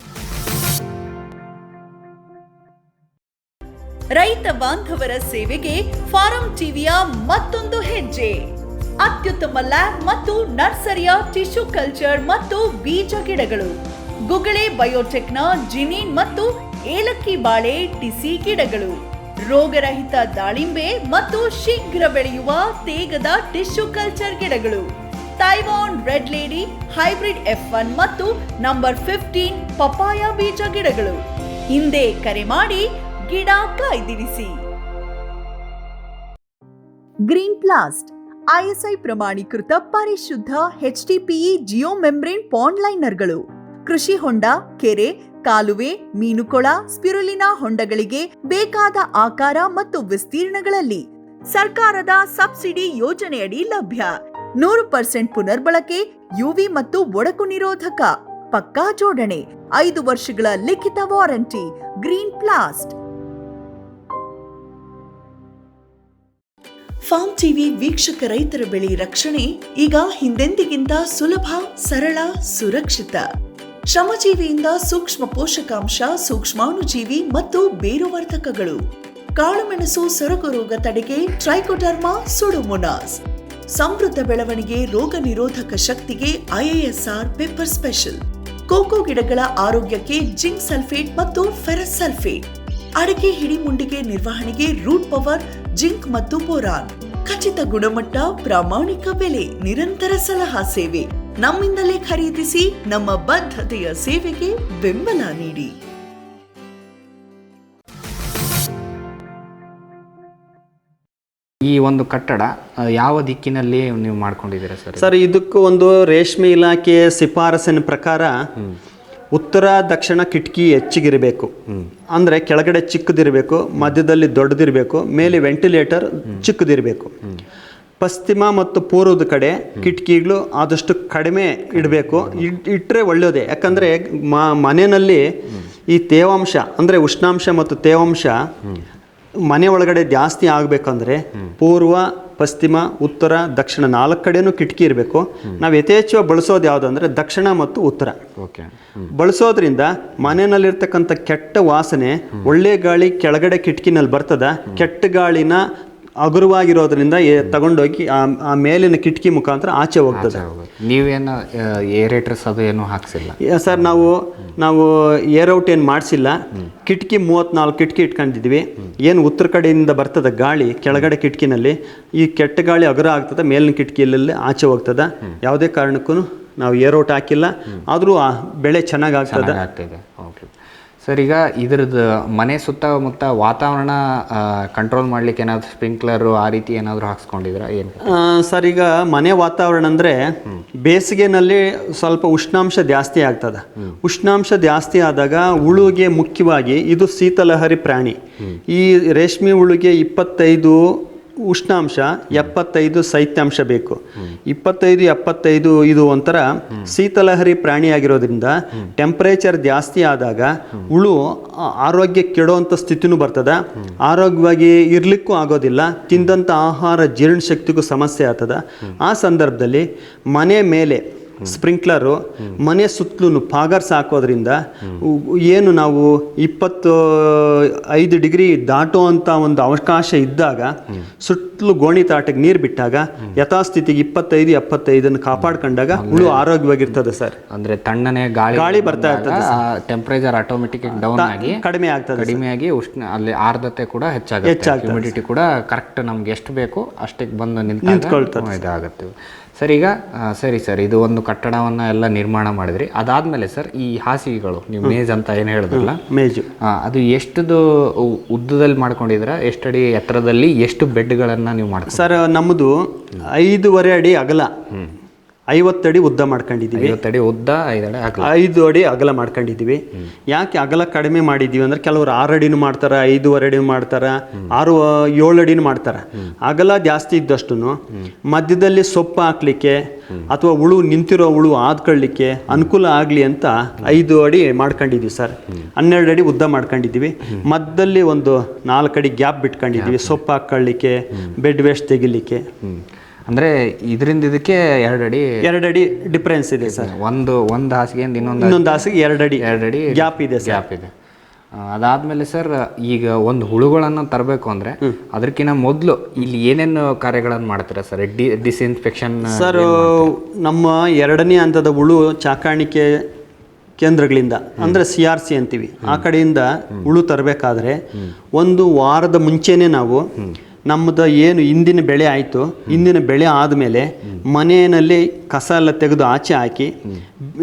ರೈತ ಬಾಂಧವರ ಸೇವೆಗೆ ಫಾರಂ ಟಿವಿಯ ಮತ್ತೊಂದು ಹೆಜ್ಜೆ. ಅತ್ಯುತ್ತಮ ಲ್ಯಾಬ್ ಮತ್ತು ನರ್ಸರಿಯ ಟಿಶ್ಯೂ ಕಲ್ಚರ್ ಮತ್ತು ಬೀಜ ಗಿಡಗಳು, ಗುಗಳೆ ಬಯೋಟೆಕ್ನ ಜಿನಿನ್ ಮತ್ತು ಏಲಕ್ಕಿ ಬಾಳೆ ಟಿಸಿ ಗಿಡಗಳು, ರೋಗರಹಿತ ದಾಳಿಂಬೆ ಮತ್ತು ಶೀಘ್ರ ಬೆಳೆಯುವ ತೇಗದ ಟಿಶ್ಯೂ ಕಲ್ಚರ್ ಗಿಡಗಳು, Taiwan red lady hybrid F1 ಮತ್ತು ನಂಬರ್ 15 ಪಪಾಯ ಬೀಜ ಗಿಡಗಳು. ಹಿಂದೆ ಕರೆ ಮಾಡಿ ಗಿಡ ಕಾಯ್ದಿರಿಸಿ. ಗ್ರೀನ್ ಪ್ಲಾಸ್ಟ್ ISI ಪ್ರಮಾಣೀಕೃತ ಪರಿಶುದ್ಧ HDPE ಜಿಯೋ ಮೆಂಬ್ರೇನ್ ಪಾಂಡ್ ಲೈನರ್ಗಳು ಕೃಷಿ ಹೊಂಡ, ಕೆರೆ, ಕಾಲುವೆ, ಮೀನುಕೊಳ, ಸ್ಪಿರುಲಿನಾ ಹೊಂಡಗಳಿಗೆ ಬೇಕಾದ ಆಕಾರ ಮತ್ತು ವಿಸ್ತೀರ್ಣಗಳಲ್ಲಿ ಸರ್ಕಾರದ ಸಬ್ಸಿಡಿ ಯೋಜನೆಯಡಿ ಲಭ್ಯ. 100% ಪುನರ್ಬಳಕೆ, ಯುವಿ ಮತ್ತು ಒಡಕು ನಿರೋಧಕ, ಪಕ್ಕಾ ಜೋಡಣೆ, 5 ವರ್ಷಗಳ ಲಿಖಿತ ವಾರಂಟಿ. ಗ್ರೀನ್ ಪ್ಲಾಸ್ಟ್. ಫಾರ್ಮ್ ಟಿವಿ ವೀಕ್ಷಕ ರೈತರ ಬೆಳೆ ರಕ್ಷಣೆ ಈಗ ಹಿಂದೆಂದಿಗಿಂತ ಸುಲಭ, ಸರಳ, ಸುರಕ್ಷಿತ. ಶ್ರಮಜೀವಿಯಿಂದ ಸೂಕ್ಷ್ಮ ಪೋಷಕಾಂಶ, ಸೂಕ್ಷ್ಮಾಣುಜೀವಿ ಮತ್ತು ಬೇರುವರ್ಧಕಗಳು, ಕಾಳುಮೆಣಸು ಸೊರಗು ರೋಗ ತಡೆಗೆ ಟ್ರೈಕೋಡರ್ಮಾ ಸುಡೋಮೋನಾಸ್, ಸಮೃದ್ಧ ಬೆಳವಣಿಗೆ, ರೋಗ ನಿರೋಧಕ ಶಕ್ತಿಗೆ IISR ಪೆಪ್ಪರ್ ಸ್ಪೆಷಲ್, ಕೋಕೋ ಗಿಡಗಳ ಆರೋಗ್ಯಕ್ಕೆ ಜಿಂಕ್ ಸಲ್ಫೇಟ್ ಮತ್ತು ಫೆರಸ್ ಸಲ್ಫೇಟ್, ಅಡಿಕೆ ಹಿಡಿಮುಂಡಿಗೆ ನಿರ್ವಹಣೆಗೆ ರೂಟ್ ಪವರ್, ಜಿಂಕ್ ಮತ್ತು ಬೋರಾನ್, ಖಚಿತ ಗುಣಮಟ್ಟ, ಪ್ರಾಮಾಣಿಕ ಬೆಲೆ, ನಿರಂತರ ಸಲಹಾ ಸೇವೆ. ನಮ್ಮಿಂದಲೇ ಖರೀದಿಸಿ, ನಮ್ಮ ಬದ್ಧತೆಯ ಸೇವೆಗೆ ಬೆಂಬಲ ನೀಡಿ. ಈ ಒಂದು ಕಟ್ಟಡ ಯಾವ ದಿಕ್ಕಿನಲ್ಲಿ ನೀವು ಮಾಡ್ಕೊಂಡಿದ್ದೀರಾ ಸರ್? ಸರ್, ಇದಕ್ಕೂ ಒಂದು ರೇಷ್ಮೆ ಇಲಾಖೆಯ ಶಿಫಾರಸಿನ ಪ್ರಕಾರ ಉತ್ತರ ದಕ್ಷಿಣ ಕಿಟಕಿ ಹೆಚ್ಚಿಗಿರಬೇಕು. ಅಂದರೆ ಕೆಳಗಡೆ ಚಿಕ್ಕದಿರಬೇಕು, ಮಧ್ಯದಲ್ಲಿ ದೊಡ್ಡದಿರಬೇಕು, ಮೇಲೆ ವೆಂಟಿಲೇಟರ್ ಚಿಕ್ಕದಿರಬೇಕು. ಪಶ್ಚಿಮ ಮತ್ತು ಪೂರ್ವದ ಕಡೆ ಕಿಟಕಿಗಳು ಆದಷ್ಟು ಕಡಿಮೆ ಇಡಬೇಕು. ಇಟ್ಟರೆ ಒಳ್ಳೆಯದೇ. ಯಾಕಂದರೆ ಮನೆಯಲ್ಲಿ ಈ ತೇವಾಂಶ ಅಂದರೆ ಉಷ್ಣಾಂಶ ಮತ್ತು ತೇವಾಂಶ ಮನೆ ಒಳಗಡೆ ಜಾಸ್ತಿ ಆಗಬೇಕಂದ್ರೆ ಪೂರ್ವ, ಪಶ್ಚಿಮ, ಉತ್ತರ, ದಕ್ಷಿಣ 4 ಕಡೆನೂ ಕಿಟಕಿ ಇರಬೇಕು. ನಾವು ಯಥೇಚ್ಛವಾಗಿ ಬಳಸೋದು ಯಾವುದು ಅಂದರೆ ದಕ್ಷಿಣ ಮತ್ತು ಉತ್ತರ. ಬಳಸೋದ್ರಿಂದ ಮನೆಯಲ್ಲಿರ್ತಕ್ಕಂಥ ಕೆಟ್ಟ ವಾಸನೆ, ಒಳ್ಳೆ ಗಾಳಿ ಕೆಳಗಡೆ ಕಿಟಕಿನಲ್ಲಿ ಬರ್ತದ. ಕೆಟ್ಟ ಗಾಳಿನ ಹಗುರವಾಗಿರೋದ್ರಿಂದ ತಗೊಂಡೋಗಿ ಆ ಮೇಲಿನ ಕಿಟಕಿ ಮುಖಾಂತರ ಆಚೆ ಹೋಗ್ತದೆ. ನೀವೇನು ಏರೇಟರ್ಸ್ ಅದು ಏನು ಹಾಕ್ಸಿಲ್ಲ ಸರ್? ನಾವು ಏರ್ಔಟ್ ಏನು ಮಾಡಿಸಿಲ್ಲ. ಕಿಟಕಿ 34 ಕಿಟಕಿ ಇಟ್ಕೊಂಡಿದ್ವಿ. ಏನು ಉತ್ತರ ಕಡೆಯಿಂದ ಬರ್ತದೆ ಗಾಳಿ ಕೆಳಗಡೆ ಕಿಟಕಿನಲ್ಲಿ, ಈ ಕೆಟ್ಟ ಗಾಳಿ ಹಗುರ ಆಗ್ತದೆ, ಮೇಲಿನ ಕಿಟಕಿಯಲ್ಲಿ ಆಚೆ ಹೋಗ್ತದೆ. ಯಾವುದೇ ಕಾರಣಕ್ಕೂ ನಾವು ಏರ್ಔಟ್ ಹಾಕಿಲ್ಲ, ಆದರೂ ಆ ಬೆಳೆ ಚೆನ್ನಾಗಿ ಆಗ್ತದೆ. ಓಕೆ ಸರ್, ಈಗ ಇದ್ರದ್ದು ಮನೆ ಸುತ್ತಮುತ್ತ ವಾತಾವರಣ ಕಂಟ್ರೋಲ್ ಮಾಡಲಿಕ್ಕೆ ಏನಾದರೂ ಸ್ಪ್ರಿಂಕ್ಲರು ಆ ರೀತಿ ಏನಾದರೂ ಹಾಕ್ಸ್ಕೊಂಡಿದ್ದೀರಾ? ಏನು ಸರ್, ಈಗ ಮನೆ ವಾತಾವರಣ ಅಂದರೆ ಬೇಸಿಗೆನಲ್ಲಿ ಸ್ವಲ್ಪ ಉಷ್ಣಾಂಶ ಜಾಸ್ತಿ ಆಗ್ತದೆ. ಉಷ್ಣಾಂಶ ಜಾಸ್ತಿ ಆದಾಗ ಹುಳುಗೆ ಮುಖ್ಯವಾಗಿ ಇದು ಶೀತಲಹರಿ ಪ್ರಾಣಿ. ಈ ರೇಷ್ಮೆ ಹುಳುಗೆ 25 ಉಷ್ಣಾಂಶ, 75 ಶೈತ್ಯಾಂಶ ಬೇಕು. 25-75 ಇದು ಒಂಥರ ಶೀತಲಹರಿ ಪ್ರಾಣಿಯಾಗಿರೋದ್ರಿಂದ ಟೆಂಪ್ರೇಚರ್ ಜಾಸ್ತಿ ಆದಾಗ ಹುಳು ಆರೋಗ್ಯ ಕೆಡುವಂಥ ಸ್ಥಿತಿನೂ ಬರ್ತದೆ. ಆರೋಗ್ಯವಾಗಿ ಇರಲಿಕ್ಕೂ ಆಗೋದಿಲ್ಲ. ತಿಂದಂಥ ಆಹಾರ ಜೀರ್ಣಶಕ್ತಿಗೂ ಸಮಸ್ಯೆ ಆಗ್ತದೆ. ಆ ಸಂದರ್ಭದಲ್ಲಿ ಮನೆ ಮೇಲೆ ಸ್ಪ್ರಿಂಕ್ಲರು, ಮನೆ ಸುತ್ತಲೂ ಪಾಗರ್ಸ್ ಹಾಕೋದ್ರಿಂದ ಏನು ನಾವು 25 ಡಿಗ್ರಿ ದಾಟುವಂಥ ಒಂದು ಅವಕಾಶ ಇದ್ದಾಗ ಸುತ್ತಲೂ ಗೋಣಿ ತಾಟಕ್ಕೆ ನೀರು ಬಿಟ್ಟಾಗ ಯಥಾಸ್ಥಿತಿಗೆ 25-75 ಕಾಪಾಡ್ಕೊಂಡಾಗ ಹುಳು ಆರೋಗ್ಯವಾಗಿರ್ತದೆ ಸರ್. ಅಂದರೆ ತಣ್ಣನೆ ಗಾಳಿ ಬರ್ತಾ ಇರ್ತದೆ, ಟೆಂಪರೇಚರ್ ಆಟೋಮೆಟಿಕ್ ಡೌನ್ ಆಗಿ ಕಡಿಮೆಯಾಗಿ ಉಷ್ಣ ಅಲ್ಲಿ ಆರ್ದ್ರತೆ ಕೂಡ ಹೆಚ್ಚಾಗುತ್ತೆ, ಹ್ಯುಮಿಡಿಟಿ ಕೂಡ ಕರೆಕ್ಟ್ ನಮ್ಗೆ ಎಷ್ಟು ಬೇಕು ಅಷ್ಟಕ್ಕೆ ಬಂದು ನಿಂತ್ಕೊಳ್ತದೆ, ಇದಾಗುತ್ತೆ. ಸರ್, ಈಗ ಸರಿ ಸರ್, ಇದು ಒಂದು ಕಟ್ಟಡವನ್ನು ಎಲ್ಲ ನಿರ್ಮಾಣ ಮಾಡಿದ್ರಿ. ಅದಾದಮೇಲೆ ಸರ್, ಈ ಹಾಸಿಗೆಗಳು ನೀವು ಮೇಜ್ ಅಂತ ಏನು ಹೇಳಿದ್ರಲ್ಲ, ಮೇಜು ಅದು ಎಷ್ಟದು ಉದ್ದದಲ್ಲಿ ಮಾಡ್ಕೊಂಡಿದ್ದೀರಾ? ಎಷ್ಟಡಿ ಎತ್ತರದಲ್ಲಿ ಎಷ್ಟು ಬೆಡ್ಗಳನ್ನು ನೀವು ಮಾಡ್ತೀರಾ? ಸರ್, ನಮ್ಮದು 5.5 ಅಡಿ ಅಗಲ, 50 ಅಡಿ ಉದ್ದ ಮಾಡ್ಕೊಂಡಿದ್ದೀವಿ. 50 ಅಡಿ ಉದ್ದ, 5 ಅಡಿ ಅಗಲ. 5 ಅಡಿ ಅಗಲ ಮಾಡ್ಕೊಂಡಿದ್ದೀವಿ. ಯಾಕೆ ಅಗಲ ಕಡಿಮೆ ಮಾಡಿದ್ದೀವಿ ಅಂದರೆ ಕೆಲವರು 6 ಅಡಿನೂ ಮಾಡ್ತಾರೆ, 5.5 ಅಡಿನೂ ಮಾಡ್ತಾರೆ, 7 ಅಡಿನೂ ಮಾಡ್ತಾರೆ. ಅಗಲ ಜಾಸ್ತಿ ಇದ್ದಷ್ಟು ಮಧ್ಯದಲ್ಲಿ ಸೊಪ್ಪು ಹಾಕ್ಲಿಕ್ಕೆ ಅಥವಾ ನಿಂತಿರೋ ಹುಳು ಆದ್ಕೊಳ್ಳಿಕ್ಕೆ ಅನುಕೂಲ ಆಗಲಿ ಅಂತ 5 ಅಡಿ ಮಾಡ್ಕೊಂಡಿದ್ದೀವಿ ಸರ್. 12 ಅಡಿ ಉದ್ದ ಮಾಡ್ಕೊಂಡಿದ್ದೀವಿ. ಮಧ್ಯದಲ್ಲಿ ಒಂದು 4 ಅಡಿ ಗ್ಯಾಪ್ ಬಿಟ್ಕೊಂಡಿದ್ದೀವಿ ಸೊಪ್ಪು ಹಾಕ್ಕೊಳ್ಳಿಕ್ಕೆ, ಬೆಡ್ ವೇಸ್ಟ್ ತೆಗಿಲಿಕ್ಕೆ. ಅಂದರೆ ಇದರಿಂದ ಇದಕ್ಕೆ 2 ಅಡಿ ಡಿಫ್ರೆನ್ಸ್ ಇದೆ ಸರ್. ಒಂದು ಹಾಸಿಗೆಯಿಂದ ಇನ್ನೊಂದು ಹಾಸಿಗೆ 2 ಅಡಿ ಗ್ಯಾಪ್ ಇದೆ ಗ್ಯಾಪ್ ಇದೆ. ಅದಾದಮೇಲೆ ಸರ್, ಈಗ ಒಂದು ಹುಳುಗಳನ್ನು ತರಬೇಕು ಅಂದರೆ ಅದಕ್ಕಿಂತ ಮೊದಲು ಇಲ್ಲಿ ಏನೇನು ಕಾರ್ಯಗಳನ್ನು ಮಾಡ್ತೀರಾ ಸರ್? ಡಿಸ್ಇನ್ಫೆಕ್ಷನ್ ಸರ್, ನಮ್ಮ 2ನೇ ಹಂತದ ಹುಳು ಸಾಕಾಣಿಕೆ ಕೇಂದ್ರಗಳಿಂದ ಅಂದರೆ CRC ಅಂತೀವಿ, ಆ ಕಡೆಯಿಂದ ಹುಳು ತರಬೇಕಾದ್ರೆ 1 ವಾರದ ಮುಂಚೆನೇ ನಾವು ನಮ್ಮದು ಏನು ಹಿಂದಿನ ಬೆಳೆ ಆಯಿತು, ಹಿಂದಿನ ಬೆಳೆ ಆದಮೇಲೆ ಮನೆಯಲ್ಲಿ ಕಸ ಎಲ್ಲ ತೆಗೆದು ಆಚೆ ಹಾಕಿ,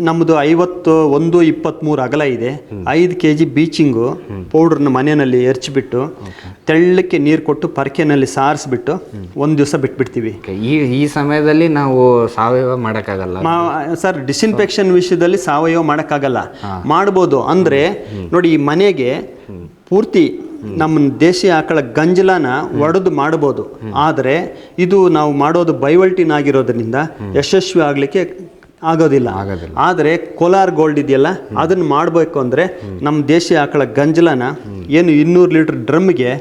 ನಮ್ಮದು 51-23 ಅಗಲ ಇದೆ, 5 kg ಬೀಚಿಂಗು ಪೌಡ್ರನ್ನ ಮನೆಯಲ್ಲಿ ಎರಚಿಬಿಟ್ಟು ತೆಳ್ಳಕ್ಕೆ ನೀರು ಕೊಟ್ಟು ಪರಕೆನಲ್ಲಿ ಸಾರಿಸ್ಬಿಟ್ಟು 1 ದಿವಸ ಬಿಟ್ಬಿಡ್ತೀವಿ. ಈ ಸಮಯದಲ್ಲಿ ನಾವು ಸಾವಯವ ಮಾಡೋಕ್ಕಾಗಲ್ಲ ಸರ್. ಡಿಸ್ಇನ್ಫೆಕ್ಷನ್ ವಿಷಯದಲ್ಲಿ ಸಾವಯವ ಮಾಡೋಕ್ಕಾಗಲ್ಲ, ಮಾಡ್ಬೋದು. ಅಂದರೆ ನೋಡಿ, ಈ ಮನೆಗೆ ಪೂರ್ತಿ ನಮ್ಮ ದೇಶೀಯ ಆಕಳ ಗಂಜಲನ ಒಡೆದು ಮಾಡ್ಬೋದು. ಆದರೆ ಇದು ನಾವು ಮಾಡೋದು ಬೈವಲ್ಟಿನ್ ಆಗಿರೋದ್ರಿಂದ ಯಶಸ್ವಿ ಆಗಲಿಕ್ಕೆ ಆಗೋದಿಲ್ಲ. ಆದರೆ ಕೋಲಾರ್ ಗೋಲ್ಡ್ ಇದೆಯಲ್ಲ, ಅದನ್ನು ಮಾಡಬೇಕು ಅಂದರೆ ನಮ್ಮ ದೇಶೀಯ ಆಕಳ ಗಂಜಲನ ಏನು 200 ಲೀಟ್ರ್ ಡ್ರಮ್ಗೆ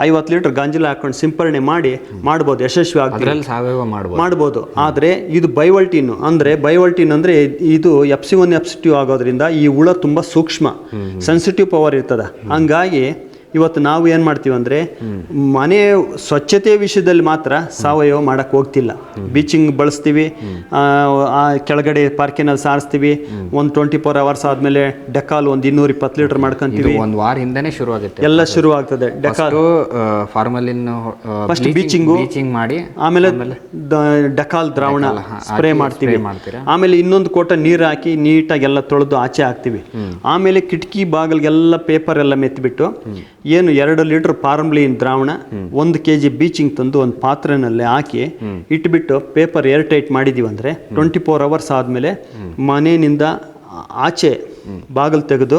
50 ಲೀಟ್ರ್ ಗಂಜಲ ಹಾಕೊಂಡು ಸಿಂಪರಣೆ ಮಾಡಿ ಮಾಡ್ಬೋದು, ಯಶಸ್ವಿ ಆಗ್ತದೆ, ಸಾವಯವ ಮಾಡ್ಬೋದು. ಆದರೆ ಇದು ಬೈವಲ್ಟಿನ್ ಅಂದರೆ ಇದು FC1 FC2 ಆಗೋದ್ರಿಂದ ಈ ಹುಳ ತುಂಬ ಸೂಕ್ಷ್ಮ, ಸೆನ್ಸಿಟಿವ್ ಪವರ್ ಇರ್ತದೆ. ಹಂಗಾಗಿ ಇವತ್ತು ನಾವು ಏನು ಮಾಡ್ತೀವಿ ಅಂದರೆ ಮನೆ ಸ್ವಚ್ಛತೆ ವಿಷಯದಲ್ಲಿ ಮಾತ್ರ ಸಾವಯವ ಮಾಡೋಕ್ಕೆ ಹೋಗ್ತಿಲ್ಲ. ಬೀಚಿಂಗ್ ಬಳಸ್ತೀವಿ, ಕೆಳಗಡೆ ಪಾರ್ಕಿನಲ್ಲಿ ಸಾರಿಸ್ತೀವಿ. ಒಂದು 24 hours ಆದಮೇಲೆ ಡೆಕಾಲ್ ಒಂದು 220 ಲೀಟರ್ ಮಾಡ್ಕೊಂತೀವಿ. ಒಂದು ವಾರ ಹಿಂದೆನೇ ಶುರು ಆಗುತ್ತೆ, ಎಲ್ಲ ಶುರು ಆಗ್ತದೆ. ಡೆಕಾಲ್ ಫಾರ್ಮಲಿನ್ ಫಸ್ಟ್ ಬೀಚಿಂಗ್ ಮಾಡಿ, ಆಮೇಲೆ ಡೆಕಾಲ್ ದ್ರಾವಣ ಸ್ಪ್ರೇ ಮಾಡ್ತೀವಿ. ಆಮೇಲೆ ಇನ್ನೊಂದು ಕೋಟ ನೀರು ಹಾಕಿ ನೀಟಾಗಿ ಎಲ್ಲ ತೊಳೆದು ಆಚೆ ಹಾಕ್ತೀವಿ. ಆಮೇಲೆ ಕಿಟಕಿ ಬಾಗಿಲಿಗೆಲ್ಲ ಪೇಪರ್ ಎಲ್ಲ ಮೆತ್ತಿಬಿಟ್ಟು ಏನು 2 ಲೀಟರ್ ಫಾರ್ಮಲಿನ್ ದ್ರಾವಣ 1 kg ಬೀಚಿಂಗ್ ತಂದು ಒಂದು ಪಾತ್ರೆನಲ್ಲಿ ಹಾಕಿ ಇಟ್ಬಿಟ್ಟು ಪೇಪರ್ ಏರ್ ಟೈಟ್ ಮಾಡಿದೀವಿ ಅಂದರೆ 24 hours ಆದಮೇಲೆ ಮನೆಯಿಂದ ಆಚೆ ಬಾಗಿಲು ತೆಗೆದು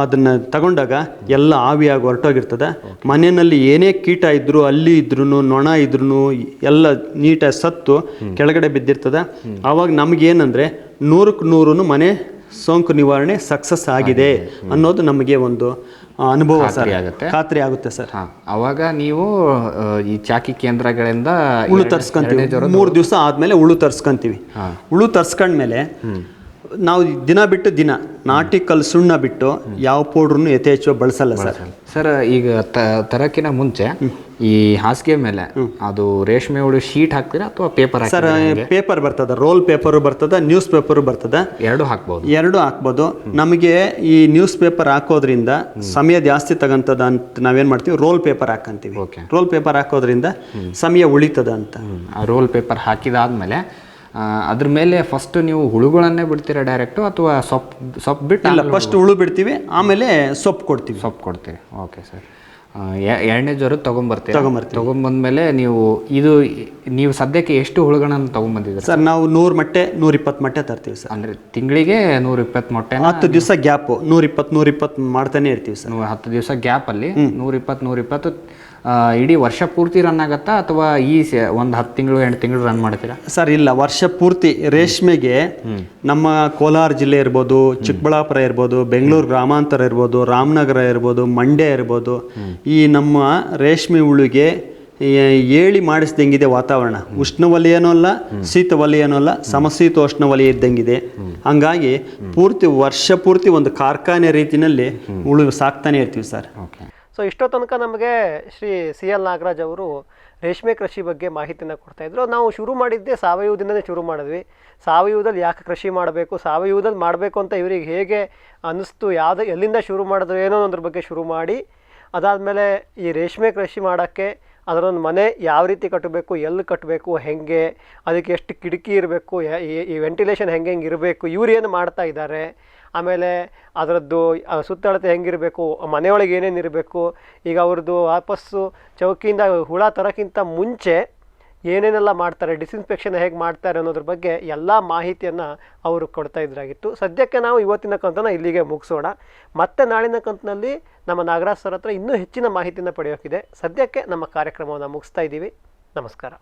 ಅದನ್ನು ತಗೊಂಡಾಗ ಎಲ್ಲ ಆವಿಯಾಗಿ ಹೊರಟೋಗಿರ್ತದೆ. ಮನೆಯಲ್ಲಿ ಏನೇ ಕೀಟ ಇದ್ದರೂ, ಅಲ್ಲಿ ಇದ್ರೂ, ನೊಣ ಇದ್ರೂ ಎಲ್ಲ ನೀಟಾಗಿ ಸತ್ತು ಕೆಳಗಡೆ ಬಿದ್ದಿರ್ತದೆ. ಆವಾಗ ನಮಗೇನಂದರೆ 100ಕ್ಕೆ 100 ಮನೆ ಸೋಂಕು ನಿವಾರಣೆ ಸಕ್ಸಸ್ ಆಗಿದೆ ಅನ್ನೋದು ನಮಗೆ ಒಂದು ಅನುಭವ ಸರ್, ಖಾತ್ರಿ ಆಗುತ್ತೆ ಸರ್. ಅವಾಗ ನೀವು ಈ ಚಾಕಿ ಕೇಂದ್ರಗಳಿಂದ ಹುಳು ತರ್ಸ್ಕೊಂತೀವಿ. 3 ದಿವಸ ಆದಮೇಲೆ ಹುಳು ತರ್ಸ್ಕೊಂತೀವಿ. ಹುಳು ತರ್ಸ್ಕೊಂಡ್ಮೇಲೆ ನಾವು ದಿನ ಬಿಟ್ಟು ದಿನ ನಾಟಿ ಕಲ್ಲು ಸುಣ್ಣ ಬಿಟ್ಟು ಯಾವ ಪೌಡ್ರನ್ನು ಯಥೇಚ್ಛವಾಗಿ ಬಳಸಲ್ಲ ಸರ್. ಸರ್, ಈಗ ತರಕ್ಕಿಂತ ಮುಂಚೆ ಈ ಹಾಸಿಗೆ ಮೇಲೆ ಅದು ರೇಷ್ಮೆ ಹುಳು ಶೀಟ್ ಹಾಕ್ತೀರಾ ಅಥವಾ ಪೇಪರ್? ಸರ್, ಪೇಪರ್ ಬರ್ತದೆ, ರೋಲ್ ಪೇಪರು ಬರ್ತದೆ, ನ್ಯೂಸ್ ಪೇಪರು ಬರ್ತದೆ. ಎರಡು ಹಾಕ್ಬೋದು. ನಮಗೆ ಈ ನ್ಯೂಸ್ ಪೇಪರ್ ಹಾಕೋದ್ರಿಂದ ಸಮಯ ಜಾಸ್ತಿ ತಗೊಂತದ ಅಂತ ನಾವೇನು ಮಾಡ್ತೀವಿ, ರೋಲ್ ಪೇಪರ್ ಹಾಕಂತೀವಿ. ರೋಲ್ ಪೇಪರ್ ಹಾಕೋದ್ರಿಂದ ಸಮಯ ಉಳಿತದ ಅಂತ. ರೋಲ್ ಪೇಪರ್ ಹಾಕಿದಾದ್ಮೇಲೆ ಅದ್ರ ಮೇಲೆ ಫಸ್ಟ್ ನೀವು ಹುಳುಗಳನ್ನೇ ಬಿಡ್ತೀರಾ ಡೈರೆಕ್ಟು ಅಥವಾ ಸೊಪ್ಪು ಬಿಟ್ಟು? ಇಲ್ಲ, ಫಸ್ಟ್ ಹುಳು ಬಿಡ್ತೀವಿ, ಆಮೇಲೆ ಸೊಪ್ಪು ಕೊಡ್ತೀವಿ. Okay sir. 2ನೇ ಜ್ವರ ತೊಗೊಂಬಂದ್ಮೇಲೆ ನೀವು ಸದ್ಯಕ್ಕೆ ಎಷ್ಟು ಹುಳುಗಳನ್ನು ತೊಗೊಂಬಂದಿದ್ದೀರಿ ಸರ್? ನಾವು 100 ಮೊಟ್ಟೆ 120 ಮೊಟ್ಟೆ ತರ್ತೀವಿ ಸರ್. ಅಂದರೆ ತಿಂಗಳಿಗೆ 120 ಮೊಟ್ಟೆ, 10 ದಿವಸ ಗ್ಯಾಪು 120 ಮಾಡ್ತಾನೆ ಇರ್ತೀವಿ ಸರ್. 10 ದಿವಸ ಗ್ಯಾಪಲ್ಲಿ 120 ಇಡೀ ವರ್ಷ ಪೂರ್ತಿ ರನ್ ಆಗತ್ತಾ ಅಥವಾ ಒಂದು 10 ತಿಂಗಳು 8 ತಿಂಗಳು ರನ್ ಮಾಡ್ತೀರಾ ಸರ್? ಇಲ್ಲ, ವರ್ಷ ಪೂರ್ತಿ ರೇಷ್ಮೆಗೆ ನಮ್ಮ ಕೋಲಾರ ಜಿಲ್ಲೆ ಇರ್ಬೋದು, ಚಿಕ್ಕಬಳ್ಳಾಪುರ ಇರ್ಬೋದು, ಬೆಂಗಳೂರು ಗ್ರಾಮಾಂತರ ಇರ್ಬೋದು, ರಾಮನಗರ ಇರ್ಬೋದು, ಮಂಡ್ಯ ಇರ್ಬೋದು, ಈ ನಮ್ಮ ರೇಷ್ಮೆ ಹುಳುಗೆ ಏಳಿ ಮಾಡಿಸ್ದಂಗಿದೆ ವಾತಾವರಣ. ಉಷ್ಣವಲಯನೂ ಅಲ್ಲ, ಶೀತವಲಯನೂ ಅಲ್ಲ, ಸಮಶೀತೋಷ್ಣ ವಲಯ ಇದ್ದಂಗಿದೆ. ಹಂಗಾಗಿ ವರ್ಷ ಪೂರ್ತಿ ಒಂದು ಕಾರ್ಖಾನೆ ರೀತಿಯಲ್ಲಿ ಹುಳು ಸಾಕ್ತಾನೆ ಇರ್ತೀವಿ ಸರ್. ಸೊ ಇಷ್ಟೋ ತನಕ ನಮಗೆ ಶ್ರೀ CL ನಾಗರಾಜ್ ಅವರು ರೇಷ್ಮೆ ಕೃಷಿ ಬಗ್ಗೆ ಮಾಹಿತಿಯನ್ನು ಕೊಡ್ತಾಯಿದ್ರು. ನಾವು ಶುರು ಮಾಡಿದ್ದೆ ಸಾವಯವದಿಂದಲೇ ಶುರು ಮಾಡಿದ್ವಿ. ಸಾವಯವದಲ್ಲಿ ಯಾಕೆ ಕೃಷಿ ಮಾಡಬೇಕು, ಸಾವಯವದಲ್ಲಿ ಮಾಡಬೇಕು ಅಂತ ಇವರಿಗೆ ಹೇಗೆ ಅನ್ನಿಸ್ತು, ಎಲ್ಲಿಂದ ಶುರು ಮಾಡಿದ್ರು ಏನೋ ಅನ್ನೋದ್ರ ಬಗ್ಗೆ ಶುರು ಮಾಡಿ, ಅದಾದಮೇಲೆ ಈ ರೇಷ್ಮೆ ಕೃಷಿ ಮಾಡೋಕ್ಕೆ ಅದರೊಂದು ಮನೆ ಯಾವ ರೀತಿ ಕಟ್ಟಬೇಕು, ಎಲ್ಲಿ ಕಟ್ಟಬೇಕು, ಹೇಗೆ, ಅದಕ್ಕೆ ಎಷ್ಟು ಕಿಟಕಿ ಇರಬೇಕು, ಈ ವೆಂಟಿಲೇಷನ್ ಹೆಂಗೆ ಇರಬೇಕು, ಇವ್ರು ಏನು ಮಾಡ್ತಾ ಇದ್ದಾರೆ, ಆಮೇಲೆ ಅದರದ್ದು ಸುತ್ತಳತೆ ಹೆಂಗಿರಬೇಕು, ಮನೆಯೊಳಗೆ ಏನೇನು ಇರಬೇಕು. ಈಗ ಅವ್ರದ್ದು ವಾಪಸ್ಸು ಚೌಕಿಯಿಂದ ಹುಳ ತರೋಕ್ಕಿಂತ ಮುಂಚೆ ಏನೇನೆಲ್ಲ ಮಾಡ್ತಾರೆ, ಡಿಸ್ಇನ್ಫೆಕ್ಷನ್ ಹೇಗೆ ಮಾಡ್ತಾರೆ ಅನ್ನೋದ್ರ ಬಗ್ಗೆ ಎಲ್ಲ ಮಾಹಿತಿಯನ್ನು ಅವರು ಕೊಡ್ತಾ ಇದ್ರಾಗಿತ್ತು. ಸದ್ಯಕ್ಕೆ ನಾವು ಇವತ್ತಿನ ಕಂತನ್ನು ಇಲ್ಲಿಗೆ ಮುಗಿಸೋಣ. ಮತ್ತೆ ನಾಳಿನ ಕಂತಿನಲ್ಲಿ ನಮ್ಮ ನಾಗರಾಜ್ ಸರ್ ಹತ್ರ ಇನ್ನೂ ಹೆಚ್ಚಿನ ಮಾಹಿತಿಯನ್ನು ಪಡೆಯೋಕ್ಕಿದೆ. ಸದ್ಯಕ್ಕೆ ನಮ್ಮ ಕಾರ್ಯಕ್ರಮವನ್ನು ಮುಗಿಸ್ತಾ ಇದ್ದೀವಿ. ನಮಸ್ಕಾರ.